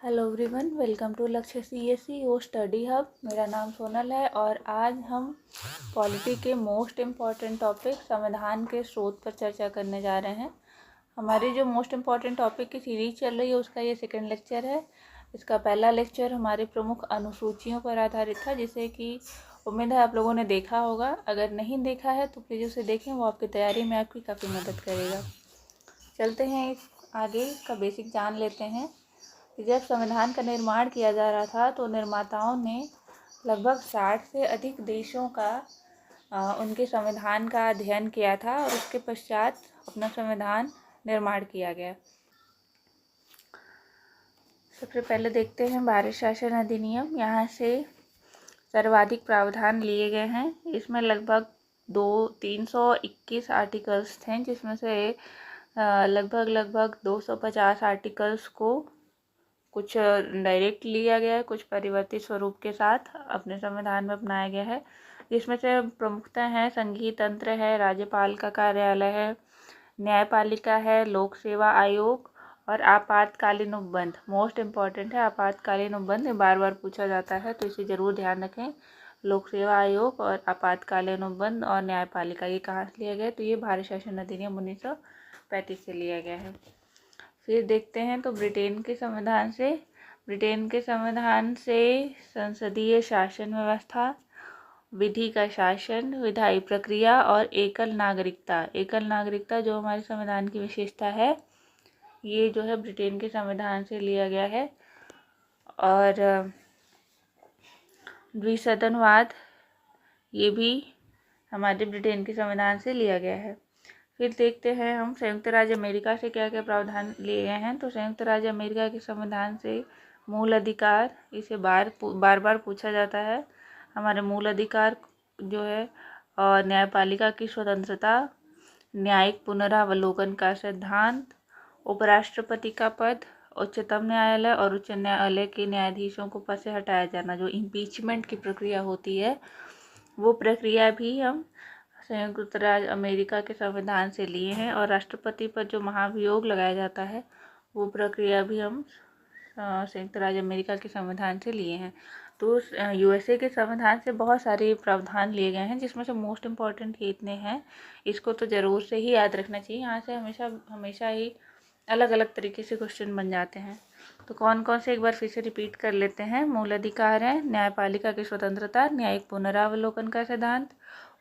Hello everyone, welcome to लक्ष्य CSC वो study hub. मेरा नाम सोनल है और आज हम पॉलिटी के मोस्ट इम्पॉर्टेंट टॉपिक संविधान के स्रोत पर चर्चा करने जा रहे हैं। हमारी जो मोस्ट इम्पॉर्टेंट टॉपिक की सीरीज चल रही है उसका ये सेकंड लेक्चर है। इसका पहला लेक्चर हमारे प्रमुख अनुसूचियों पर आधारित था, जिसे कि उम्मीद है आप लोगों ने देखा होगा। अगर नहीं देखा है तो प्लीज़ उसे देखें, वो आपकी तैयारी में आपकी काफ़ी मदद करेगा। चलते हैं आगे का बेसिक जान लेते हैं। जब संविधान का निर्माण किया जा रहा था तो निर्माताओं ने लगभग 60 से अधिक देशों का उनके संविधान का अध्ययन किया था और उसके पश्चात अपना संविधान निर्माण किया गया। सबसे पहले देखते हैं भारत शासन अधिनियम। यहाँ से सर्वाधिक प्रावधान लिए गए हैं। इसमें लगभग 321 आर्टिकल्स थे, जिसमें से लगभग 250 आर्टिकल्स को कुछ डायरेक्ट लिया गया है, कुछ परिवर्तित स्वरूप के साथ अपने संविधान में अपनाया गया है। जिसमें से प्रमुखतः है संघीय तंत्र है, राज्यपाल का कार्यालय है, न्यायपालिका है, लोक सेवा आयोग और आपातकालीन उपबंध। मोस्ट इम्पॉर्टेंट है आपातकालीन उपबंध, बार बार पूछा जाता है तो इसे ज़रूर ध्यान रखें। लोक सेवा आयोग और आपातकालीन उपबंध और न्यायपालिका, ये कहाँ से लिया गया? तो ये भारत शासन अधिनियम 1935 से लिया गया है। फिर देखते हैं तो ब्रिटेन के संविधान से संसदीय शासन व्यवस्था, विधि का शासन, विधायी प्रक्रिया और एकल नागरिकता जो हमारे संविधान की विशेषता है, ये जो है ब्रिटेन के संविधान से लिया गया है। और द्विसदनवाद, ये भी हमारे ब्रिटेन के संविधान से लिया गया है। फिर देखते हैं हम संयुक्त राज्य अमेरिका से क्या क्या प्रावधान लिए गए हैं। तो संयुक्त राज्य अमेरिका के संविधान से मूल अधिकार, इसे बार बार पूछा जाता है। हमारे मूल अधिकार जो है और न्यायपालिका की स्वतंत्रता, न्यायिक पुनरावलोकन का सिद्धांत, उपराष्ट्रपति का पद, उच्चतम न्यायालय और उच्च न्यायालय के न्यायाधीशों को पद से हटाया जाना, जो इम्पीचमेंट की प्रक्रिया होती है, वो प्रक्रिया भी हम संयुक्त राज्य अमेरिका के संविधान से लिए हैं। और राष्ट्रपति पर जो महाभियोग लगाया जाता है, वो प्रक्रिया भी हम संयुक्त राज्य अमेरिका के संविधान से लिए हैं। तो यूएसए के संविधान से बहुत सारे प्रावधान लिए गए हैं, जिसमें से मोस्ट इम्पॉर्टेंट ये इतने हैं। इसको तो ज़रूर से ही याद रखना चाहिए। यहाँ से हमेशा ही अलग अलग तरीके से क्वेश्चन बन जाते हैं। तो कौन कौन से एक बार फिर से रिपीट कर लेते हैं। मूल अधिकार है, न्यायपालिका की स्वतंत्रता, न्यायिक पुनरावलोकन का सिद्धांत,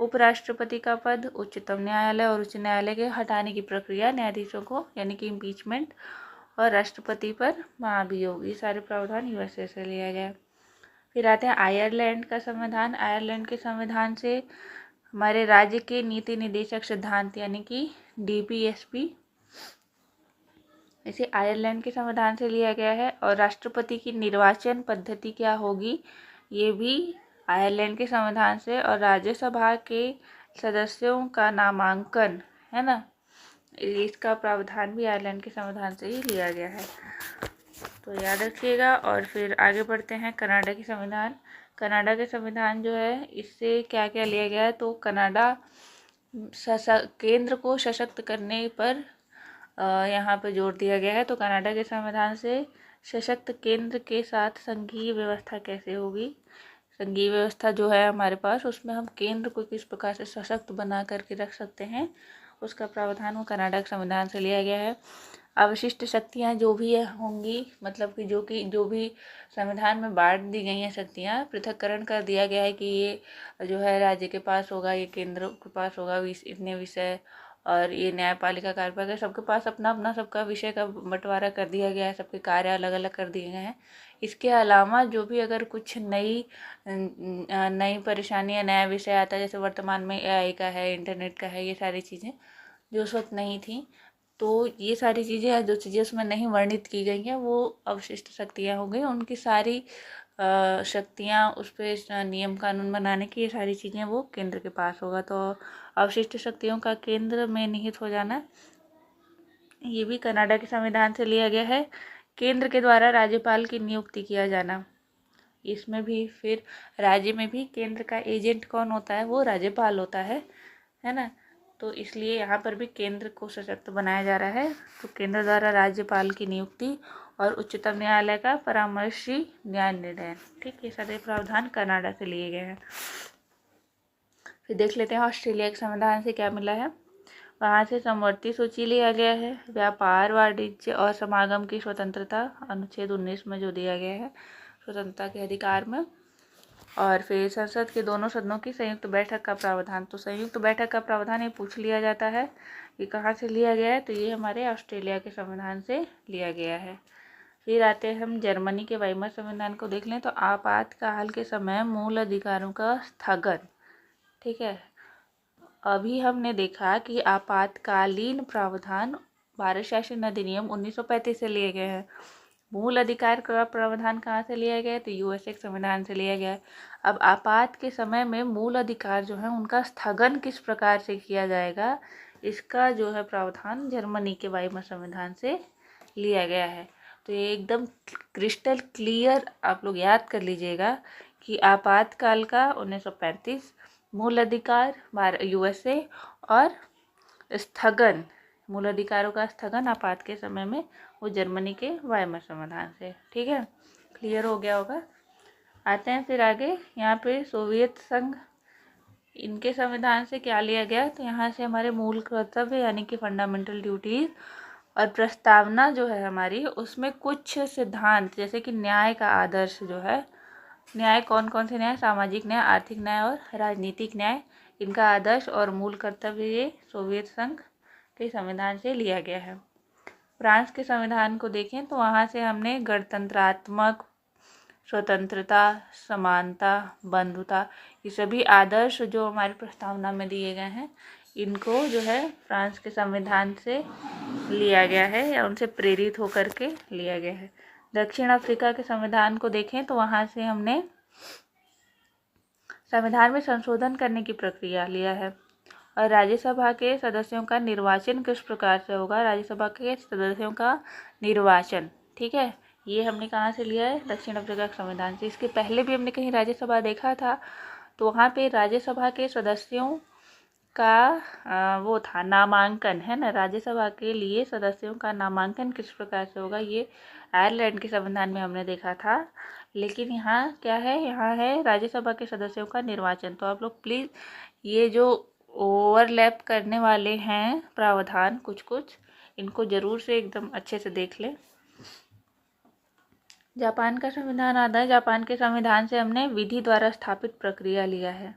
उपराष्ट्रपति का पद, उच्चतम न्यायालय और उच्च न्यायालय के हटाने की प्रक्रिया न्यायाधीशों को, यानी कि इम्पीचमेंट, और राष्ट्रपति पर महाभियोग, ये सारे प्रावधान यूएसए से लिया गया। फिर आते हैं आयरलैंड का संविधान। आयरलैंड के संविधान से हमारे राज्य के नीति निदेशक सिद्धांत, यानी कि DPSP, इसे आयरलैंड के संविधान से लिया गया है। और राष्ट्रपति की निर्वाचन पद्धति क्या होगी, ये भी आयरलैंड के संविधान से। और राज्यसभा के सदस्यों का नामांकन, है ना, इसका प्रावधान भी आयरलैंड के संविधान से ही लिया गया है, तो याद रखिएगा। और फिर आगे बढ़ते हैं कनाडा के संविधान। कनाडा के संविधान जो है, इससे क्या क्या लिया गया है? तो कनाडा केंद्र को सशक्त करने पर यहाँ पर जोर दिया गया है। तो कनाडा के संविधान से सशक्त केंद्र के साथ संघीय व्यवस्था कैसे होगी, संघीय व्यवस्था जो है हमारे पास, उसमें हम केंद्र को किस प्रकार से सशक्त बना करके रख सकते हैं, उसका प्रावधान वो कनाडा के संविधान से लिया गया है। अवशिष्ट शक्तियाँ जो भी होंगी, मतलब कि जो भी संविधान में बांट दी गई हैं शक्तियाँ, पृथक्करण कर दिया गया है कि ये जो है राज्य के पास होगा, ये केंद्र के पास होगा इतने विषय, और ये न्यायपालिका कार्यपालिका, सबके पास अपना अपना सबका विषय का बंटवारा कर दिया गया है, सबके कार्य अलग अलग कर दिए गए हैं। इसके अलावा जो भी अगर कुछ नई परेशानी या नया विषय आता है, जैसे वर्तमान में AI का है, इंटरनेट का है, ये सारी चीज़ें जो उस वक्त नहीं थी, तो ये सारी चीज़ें जो चीज़ें उसमें नहीं वर्णित की गई हैं, वो अवशिष्ट शक्तियाँ हो गई। उनकी सारी शक्तियाँ, उस पर नियम कानून बनाने की, ये सारी चीज़ें वो केंद्र के पास होगा। तो अवशिष्ट शक्तियों का केंद्र में निहित हो जाना, ये भी कनाडा के संविधान से लिया गया है। केंद्र के द्वारा राज्यपाल की नियुक्ति किया जाना, इसमें भी फिर राज्य में भी केंद्र का एजेंट कौन होता है? वो राज्यपाल होता है ना। तो इसलिए यहाँ पर भी केंद्र को सशक्त बनाया जा रहा है। तो केंद्र द्वारा राज्यपाल की नियुक्ति और उच्चतम न्यायालय का परामर्शी न्याय निर्णय। ठीक, ये सारे प्रावधान कनाडा से लिए गए हैं। फिर देख लेते हैं ऑस्ट्रेलिया के संविधान से क्या मिला है। वहाँ से समवर्ती सूची लिया गया है। व्यापार, वाणिज्य और समागम की स्वतंत्रता अनुच्छेद 19 में जो दिया गया है स्वतंत्रता के अधिकार में। और फिर संसद के दोनों सदनों की संयुक्त बैठक का प्रावधान। तो संयुक्त बैठक का प्रावधान ये पूछ लिया जाता है कि कहाँ से लिया गया है, तो ये हमारे ऑस्ट्रेलिया के संविधान से लिया गया है। फिर आते हैं हम जर्मनी के वाइमर संविधान को देख लें। तो आपातकाल के समय मूल अधिकारों का स्थगन। ठीक है, अभी हमने देखा कि आपातकालीन प्रावधान भारत शासन अधिनियम 1935 से लिए गए हैं। मूल अधिकार का प्रावधान कहाँ से लिया गया है, तो यूएसए के संविधान से लिया गया है। अब आपात के समय में मूल अधिकार जो है उनका स्थगन किस प्रकार से किया जाएगा, इसका जो है प्रावधान जर्मनी के वाइमर संविधान से लिया गया है। तो ये एकदम क्रिस्टल क्लियर आप लोग याद कर लीजिएगा कि आपातकाल का 1935, मूल अधिकार यूएसए, और स्थगन, मूल अधिकारों का स्थगन आपात के समय में वो जर्मनी के वाइमर संविधान से। ठीक है, क्लियर हो गया होगा। आते हैं फिर आगे, यहाँ पे सोवियत संघ, इनके संविधान से क्या लिया गया, तो यहाँ से हमारे मूल कर्तव्य यानी कि फंडामेंटल ड्यूटीज और प्रस्तावना जो है हमारी, उसमें कुछ सिद्धांत जैसे कि न्याय का आदर्श जो है, न्याय कौन कौन से न्याय, सामाजिक न्याय, आर्थिक न्याय और राजनीतिक न्याय, इनका आदर्श और मूल कर्तव्य ये सोवियत संघ के संविधान से लिया गया है। फ्रांस के संविधान को देखें तो वहाँ से हमने गणतंत्रात्मक, स्वतंत्रता, समानता, बंधुता, ये सभी आदर्श जो हमारी प्रस्तावना में दिए गए हैं, इनको जो है फ्रांस के संविधान से लिया गया है या उनसे प्रेरित होकर के लिया गया है। दक्षिण अफ्रीका के संविधान को देखें तो वहाँ से हमने संविधान में संशोधन करने की प्रक्रिया लिया है। और राज्यसभा के सदस्यों का निर्वाचन किस प्रकार से होगा, राज्यसभा के सदस्यों का निर्वाचन। ठीक है, ये हमने कहाँ से लिया है, दक्षिण अफ्रीका के संविधान से। इसके पहले भी हमने कहीं राज्यसभा देखा था, तो वहाँ पे राज्यसभा के सदस्यों का वो था नामांकन, है ना, राज्यसभा के लिए सदस्यों का नामांकन किस प्रकार से होगा, ये आयरलैंड के संविधान में हमने देखा था। लेकिन यहाँ क्या है, यहाँ है राज्यसभा के सदस्यों का निर्वाचन। तो आप लोग प्लीज़ ये जो ओवरलैप करने वाले हैं प्रावधान कुछ कुछ, इनको जरूर से एकदम अच्छे से देख लें। जापान का संविधान आता है। जापान के संविधान से हमने विधि द्वारा स्थापित प्रक्रिया लिया है।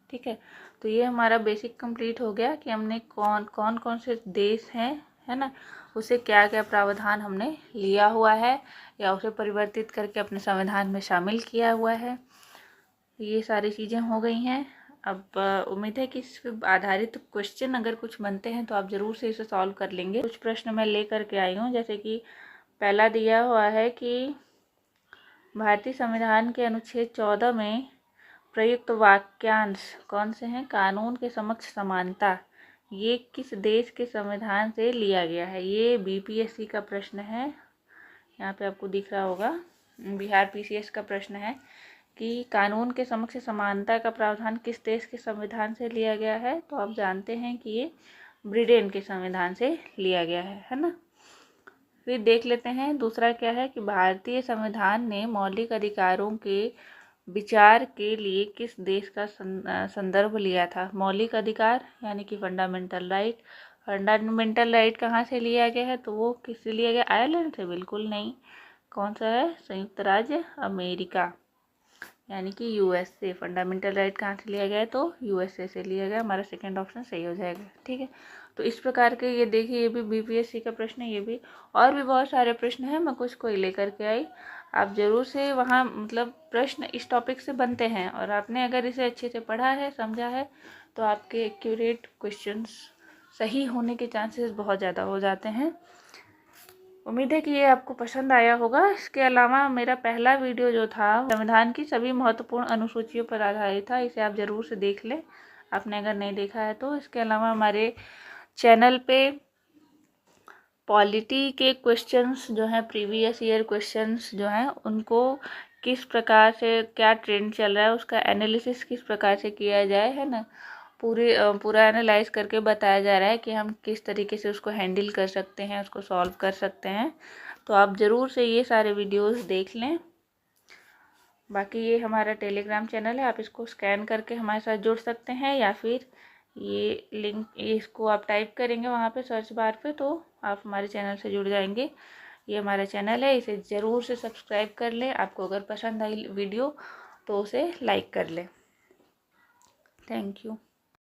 ठीक है, तो ये हमारा बेसिक कंप्लीट हो गया कि हमने कौन से देश हैं, है ना, उसे क्या क्या प्रावधान हमने लिया हुआ है या उसे परिवर्तित करके अपने संविधान में शामिल किया हुआ है। ये सारी चीज़ें हो गई हैं। अब उम्मीद है कि इस पर आधारित क्वेश्चन अगर कुछ बनते हैं तो आप ज़रूर से इसे सॉल्व कर लेंगे। कुछ प्रश्न मैं ले करके आई हूँ, जैसे कि पहला दिया हुआ है कि भारतीय संविधान के अनुच्छेद 14 में प्रयुक्त वाक्यांश कौन से हैं, कानून के समक्ष समानता, ये किस देश के संविधान से लिया गया है। ये बीपीएससी का प्रश्न है, यहाँ पे आपको दिख रहा होगा, बिहार पीसीएस का प्रश्न है कि कानून के समक्ष समानता का प्रावधान किस देश के संविधान से लिया गया है। तो आप जानते हैं कि ये ब्रिटेन के संविधान से लिया गया है ना। फिर देख लेते हैं दूसरा क्या है कि भारतीय संविधान ने मौलिक अधिकारों के विचार के लिए किस देश का संदर्भ लिया था। मौलिक अधिकार यानी कि फंडामेंटल राइट। फंडामेंटल राइट कहाँ से लिया गया है, तो वो किससे लिया गया, आयरलैंड से, बिल्कुल नहीं। कौन सा है, संयुक्त राज्य अमेरिका यानी कि यूएसए। फंडामेंटल राइट कहाँ से लिया गया है, तो यूएसए से लिया गया। हमारा सेकंड ऑप्शन सही हो जाएगा। ठीक है, तो इस प्रकार के ये देखिए, ये भी बीपीएससी का प्रश्न है, ये भी और भी बहुत सारे प्रश्न हैं, मैं कुछ कोई लेकर के आई। आप ज़रूर से वहाँ मतलब प्रश्न इस टॉपिक से बनते हैं और आपने अगर इसे अच्छे से पढ़ा है, समझा है, तो आपके एक्यूरेट क्वेश्चंस सही होने के चांसेस बहुत ज़्यादा हो जाते हैं। उम्मीद है कि ये आपको पसंद आया होगा। इसके अलावा मेरा पहला वीडियो जो था संविधान की सभी महत्वपूर्ण अनुसूचियों पर आधारित था, इसे आप ज़रूर से देख लें आपने अगर नहीं देखा है तो। इसके अलावा हमारे चैनल पे पॉलिटी के क्वेश्चंस जो हैं, प्रीवियस ईयर क्वेश्चंस जो हैं, उनको किस प्रकार से क्या ट्रेंड चल रहा है उसका एनालिसिस किस प्रकार से किया जाए, है ना, पूरा एनालाइज करके बताया जा रहा है कि हम किस तरीके से उसको हैंडल कर सकते हैं, उसको सॉल्व कर सकते हैं। तो आप ज़रूर से ये सारे वीडियोस देख लें। बाकी ये हमारा टेलीग्राम चैनल है, आप इसको स्कैन करके हमारे साथ जुड़ सकते हैं, या फिर ये लिंक इसको आप टाइप करेंगे वहाँ पे सर्च बार पे तो आप हमारे चैनल से जुड़ जाएंगे। ये हमारा चैनल है, इसे ज़रूर से सब्सक्राइब कर लें। आपको अगर पसंद आई वीडियो तो उसे लाइक कर लें। Thank you.